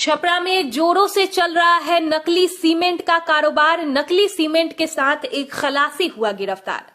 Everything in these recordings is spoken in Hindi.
छपरा में जोरों से चल रहा है नकली सीमेंट का कारोबार। नकली सीमेंट के साथ एक खलासी हुआ गिरफ्तार।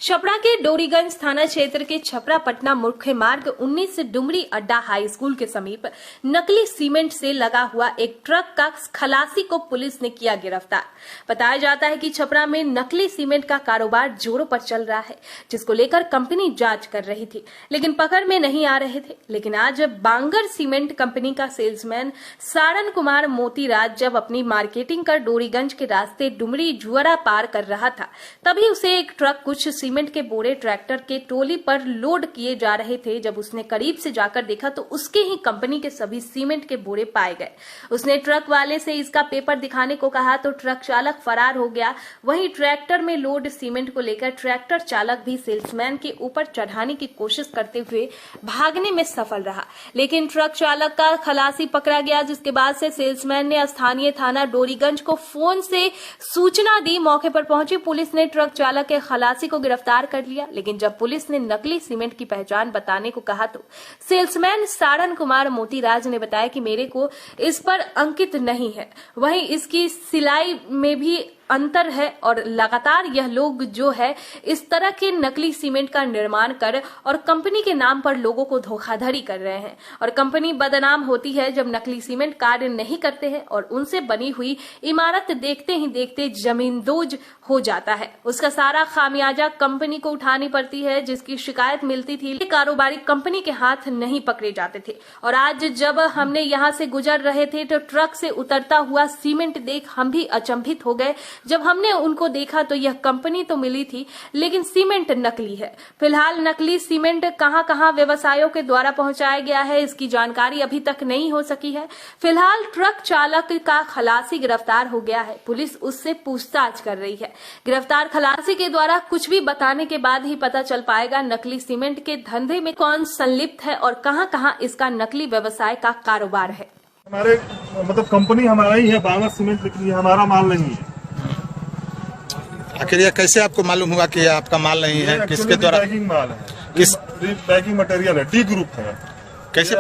छपरा के डोरीगंज थाना क्षेत्र के छपरा पटना मुख्य मार्ग 19 डुमरी अड्डा हाई स्कूल के समीप नकली सीमेंट से लगा हुआ एक ट्रक का खलासी को पुलिस ने किया गिरफ्तार। बताया जाता है कि छपरा में नकली सीमेंट का कारोबार जोरों पर चल रहा है, जिसको लेकर कंपनी जांच कर रही थी, लेकिन पकड़ में नहीं आ रहे थे। लेकिन आज बांगर सीमेंट कंपनी का सेल्समैन सारण कुमार मोतीराज जब अपनी मार्केटिंग कर डोरीगंज के रास्ते डुमरी जुअरा पार कर रहा था, तभी उसे एक ट्रक कुछ सीमेंट के बोरे ट्रैक्टर के ट्रॉली पर लोड किए जा रहे थे। जब उसने करीब से जाकर देखा तो उसके ही कंपनी के सभी सीमेंट के बोरे पाए गए। उसने ट्रक वाले से इसका पेपर दिखाने को कहा तो ट्रक चालक फरार हो गया। वहीं ट्रैक्टर में लोड सीमेंट को लेकर ट्रैक्टर चालक भी सेल्समैन के ऊपर चढ़ाने की कोशिश करते हुए भागने में सफल रहा, लेकिन ट्रक चालक का खलासी पकड़ा गया, जिसके बाद से सेल्समैन ने स्थानीय थाना डोरीगंज को फोन से सूचना दी। मौके पर पहुंची पुलिस ने ट्रक चालक के खलासी को गिरफ्तार कर लिया, लेकिन जब पुलिस ने नकली सीमेंट की पहचान बताने को कहा तो सेल्समैन सारण कुमार मोतीराज ने बताया कि मेरे को इस पर अंकित नहीं है, वहीं इसकी सिलाई में भी अंतर है और लगातार यह लोग जो है इस तरह के नकली सीमेंट का निर्माण कर और कंपनी के नाम पर लोगों को धोखाधड़ी कर रहे हैं और कंपनी बदनाम होती है जब नकली सीमेंट कार्य नहीं करते हैं और उनसे बनी हुई इमारत देखते ही देखते जमींदोज हो जाता है। उसका सारा खामियाजा कंपनी को उठानी पड़ती है, जिसकी शिकायत मिलती थी। कारोबारी कंपनी के हाथ नहीं पकड़े जाते थे और आज जब हमने यहाँ से गुजर रहे थे तो ट्रक से उतरता हुआ सीमेंट देख हम भी अचंभित हो गए। जब हमने उनको देखा तो यह कंपनी तो मिली थी, लेकिन सीमेंट नकली है। फिलहाल नकली सीमेंट कहां-कहां व्यवसायों के द्वारा पहुंचाया गया है, इसकी जानकारी अभी तक नहीं हो सकी है। फिलहाल ट्रक चालक का खलासी गिरफ्तार हो गया है। पुलिस उससे पूछताछ कर रही है। गिरफ्तार खलासी के द्वारा कुछ भी बताने के बाद ही पता चल पाएगा नकली सीमेंट के धंधे में कौन संलिप्त है और कहां-कहां इसका नकली व्यवसाय का कारोबार है। हमारे मतलब कंपनी हमारा ही है, बांगर सीमेंट, लेकिन ये हमारा माल नहीं है। आखिर ये कैसे आपको मालूम हुआ कि आपका माल नहीं है? किसके द्वारा? पैकिंग माल है, किस पैकिंग मटेरियल है, डी ग्रुप है। कैसे?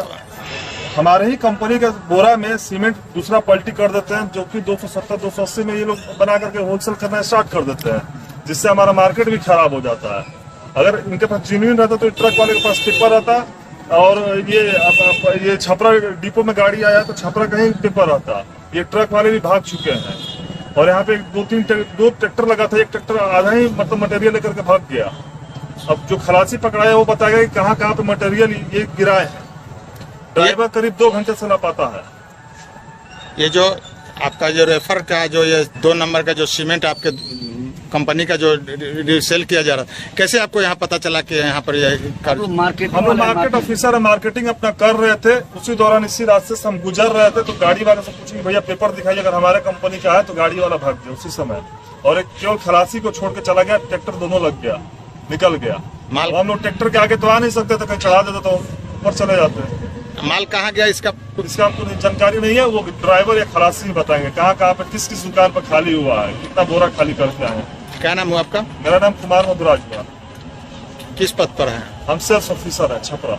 हमारे ही कंपनी के बोरा में सीमेंट दूसरा पलटी कर देते हैं, जो कि 270-280 में ये लोग बना करके होलसेल करना स्टार्ट कर देते हैं, जिससे हमारा मार्केट भी खराब हो जाता है। अगर इनके पास जेन्युइन रहता तो ट्रक वाले के पास टिप्पर रहता और ये छपरा डिपो में गाड़ी आया तो छपरा कहीं टिप्पर रहता। ये ट्रक वाले भी भाग चुके हैं और यहाँ पे दो ट्रैक्टर लगा था, एक ट्रैक्टर आधा ही मतलब मटेरियल लेकर के भाग गया। अब जो खलासी पकड़ाया वो बताएगा कि कहाँ पे मटेरियल ये गिराए हैं। ड्राइवर करीब 2 घंटे से लापता है। ये जो आपका जो रेफर का जो ये 2 नंबर का जो सीमेंट आपके कंपनी का जो सेल किया जा रहा है, कैसे आपको यहाँ पता चला कि यहाँ पर हम लोग मार्केट ऑफिसर मार्केटिंग अपना कर रहे थे, उसी दौरान इसी रास्ते से हम गुजर रहे थे तो गाड़ी वाले से पूछे भैया पेपर दिखाइए, अगर हमारे कंपनी का है तो गाड़ी वाला भाग गया उसी समय और एक केवल खलासी को छोड़ के चला गया। ट्रैक्टर दोनों लग गया, निकल गया माल। हम लोग ट्रैक्टर के आगे तो आ नहीं सकते थे, कहीं चढ़ा देते तो ऊपर चले जाते। माल कहाँ गया इसका आपको जानकारी नहीं है? वो ड्राइवर या खलासी ही बताएंगे कहाँ पे किस दुकान पर खाली हुआ है, कितना बोरा खाली करके आए। क्या नाम हुआ आपका? मेरा नाम कुमार मोतीराज हुआ। किस पद पर है? हम सेल्स ऑफिसर है छपरा।